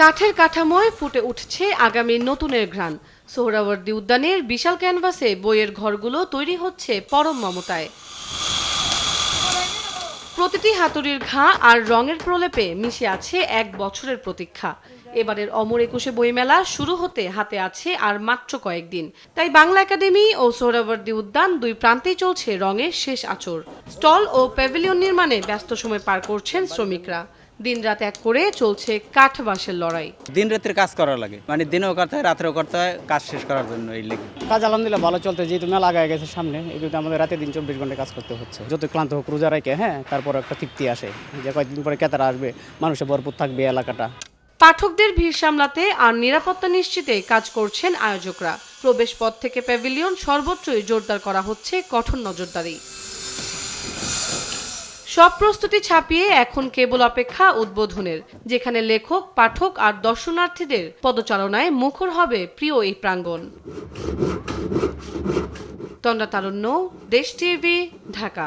কাঠের কাঠামোয় ফুটে উঠছে আগামী নতুনের ঘ্রাণ। সোহরাওয়ার্দী উদ্যানের বিশাল ক্যানভাসে বইয়ের ঘরগুলো তৈরি হচ্ছে পরম মমতায়। প্রতিটি হাতুড়ির ঘা আর রঙের প্রলেপে মিশে আছে 1 বছরের প্রতীক্ষা। এবারের অমর একুশে বইমেলা শুরু হতে হাতে আছে আর মাত্র কয়েকদিন। তাই বাংলা একাডেমি ও সোহরাওয়ার্দী উদ্যান দুই প্রান্তেই চলছে রঙের শেষ আঁচড়। স্টল ও প্যাভিলিয়ন নির্মাণে ব্যস্ত সময় পার করছেন শ্রমিকরা। দিনরাত এক করে চলছে কাঠ বাঁশের লড়াই। দিন রাতের কাজ করা লাগে, মানে দিনেও করতে হয় রাত্রেও করতে হয়, কাজ শেষ করার জন্য। এই লেগে কাজ আলহামদুলিল্লাহ ভালো চলতে, যেহেতু মেলা আগে গেছে সামনে, এই জন্য আমাদের রাতে দিন 24 ঘন্টা কাজ করতে হচ্ছে। যত ক্লান্ত হোক রোজা রেখে, তারপর একটা তৃপ্তি আসে যে কয়েকদিন পরে ক্রেতারা আসবে, মানুষে ভরপুর থাকবে এলাকাটা। পাঠকদের ভিড় সামলাতে আর নিরাপত্তা নিশ্চিতে কাজ করছেন আয়োজকরা। প্রবেশ পথ থেকে প্যাভিলিয়ন সর্বত্রই জোরদার করা হচ্ছে কঠোর নজরদারি। সব প্রস্তুতি ছাপিয়ে এখন কেবল অপেক্ষা উদ্বোধনের, যেখানে লেখক, পাঠক আর দর্শনার্থীদের পদচারণায় মুখর হবে প্রিয় এই প্রাঙ্গণ। তন্দ্রা তারুণ্য, দেশ টিভি, ঢাকা।